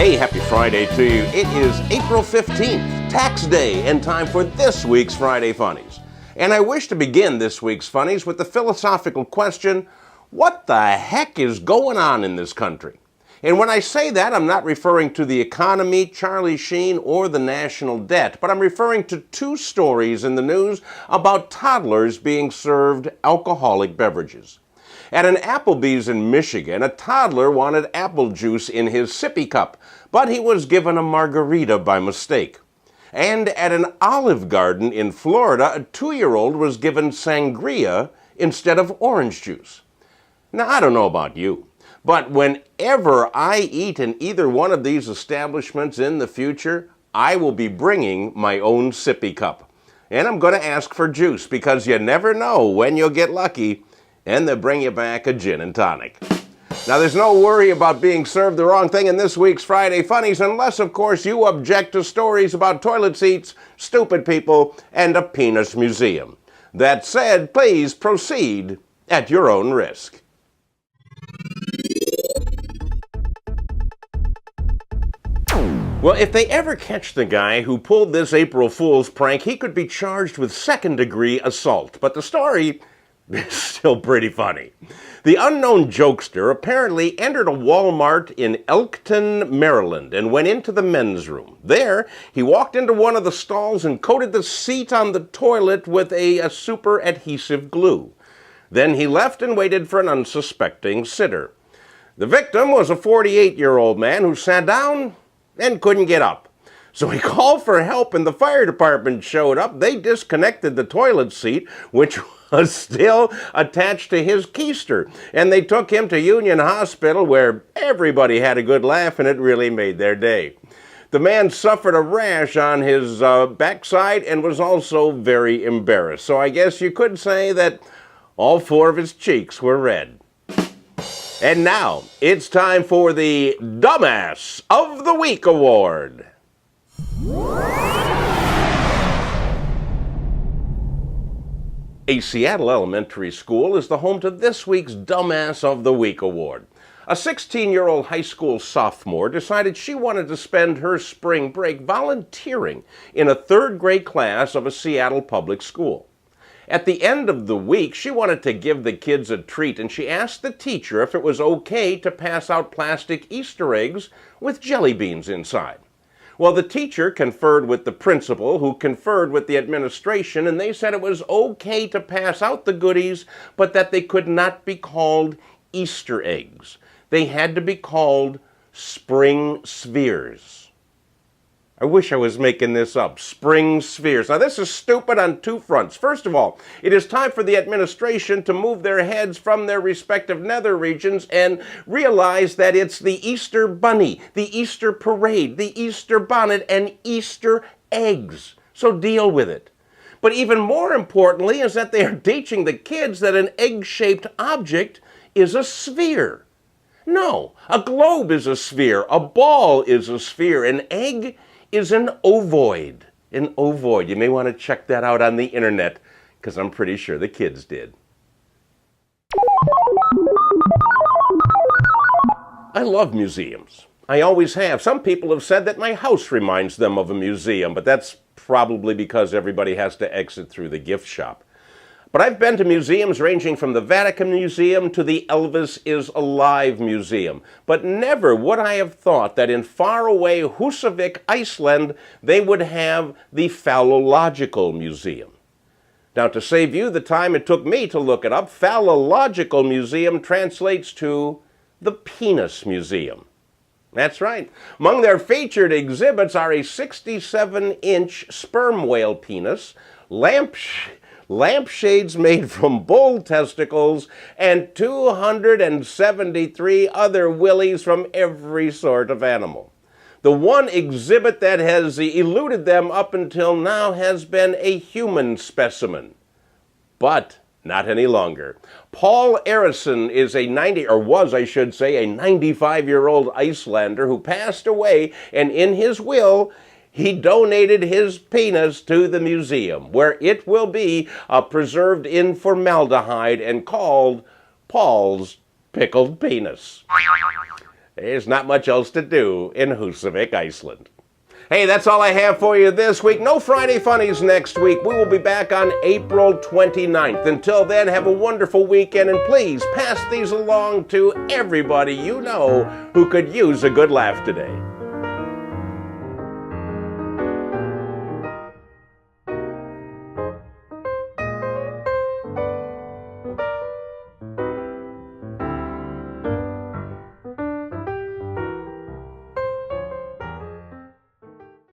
Hey, happy Friday to you. It is April 15th, tax day, and time for this week's Friday Funnies. And I wish to begin this week's Funnies with the philosophical question, what the heck is going on in this country? And when I say that, I'm not referring to the economy, Charlie Sheen, or the national debt, but I'm referring to two stories in the news about toddlers being served alcoholic beverages. At an Applebee's in Michigan, a toddler wanted apple juice in his sippy cup, but he was given a margarita by mistake. And at an Olive Garden in Florida, a 2-year-old was given sangria instead of orange juice. Now, I don't know about you, but whenever I eat in either one of these establishments in the future, I will be bringing my own sippy cup. And I'm going to ask for juice because you never know when you'll get lucky and they'll bring you back a gin and tonic. Now, there's no worry about being served the wrong thing in this week's Friday Funnies unless, of course, you object to stories about toilet seats, stupid people, and a penis museum. That said, please proceed at your own risk. Well, if they ever catch the guy who pulled this April Fool's prank, he could be charged with second-degree assault. But the story is still pretty funny. The unknown jokester apparently entered a Walmart in Elkton, Maryland, and went into the men's room. There, he walked into one of the stalls and coated the seat on the toilet with a super adhesive glue. Then he left and waited for an unsuspecting sitter. The victim was a 48-year-old man who sat down and couldn't get up. So he called for help and the fire department showed up. They disconnected the toilet seat, which was still attached to his keister. And they took him to Union Hospital where everybody had a good laugh and it really made their day. The man suffered a rash on his backside and was also very embarrassed. So I guess you could say that all 4 of his cheeks were red. And now it's time for the Dumbass of the Week Award. A Seattle elementary school is the home to this week's Dumbass of the Week Award. A 16-year-old high school sophomore decided she wanted to spend her spring break volunteering in a 3rd grade class of a Seattle public school. At the end of the week, she wanted to give the kids a treat, and she asked the teacher if it was okay to pass out plastic Easter eggs with jelly beans inside. Well, the teacher conferred with the principal, who conferred with the administration, and they said it was okay to pass out the goodies, but that they could not be called Easter eggs. They had to be called spring spheres. I wish I was making this up. Spring spheres. Now, this is stupid on 2 fronts. First of all, it is time for the administration to move their heads from their respective nether regions and realize that it's the Easter bunny, the Easter parade, the Easter bonnet, and Easter eggs. So deal with it. But even more importantly is that they are teaching the kids that an egg-shaped object is a sphere. No, a globe is a sphere, a ball is a sphere, an egg is an ovoid. An ovoid. You may want to check that out on the internet, because I'm pretty sure the kids did. I love museums. I always have. Some people have said that my house reminds them of a museum, but that's probably because everybody has to exit through the gift shop. But I've been to museums ranging from the Vatican Museum to the Elvis is Alive Museum. But never would I have thought that in faraway Húsavík, Iceland, they would have the Phallological Museum. Now, to save you the time it took me to look it up, Phallological Museum translates to the Penis Museum. That's right. Among their featured exhibits are a 67-inch sperm whale penis, lampshades made from bull testicles, and 273 other willies from every sort of animal. The one exhibit that has eluded them up until now has been a human specimen. But not any longer. Paul Eriksson is a 95-year-old Icelander who passed away, and in his will, he donated his penis to the museum, where it will be preserved in formaldehyde and called Paul's Pickled Penis. there's not much else to do in Husavik, Iceland. Hey, that's all I have for you this week. No Friday Funnies next week. We will be back on April 29th. Until then, have a wonderful weekend, and please pass these along to everybody you know who could use a good laugh today.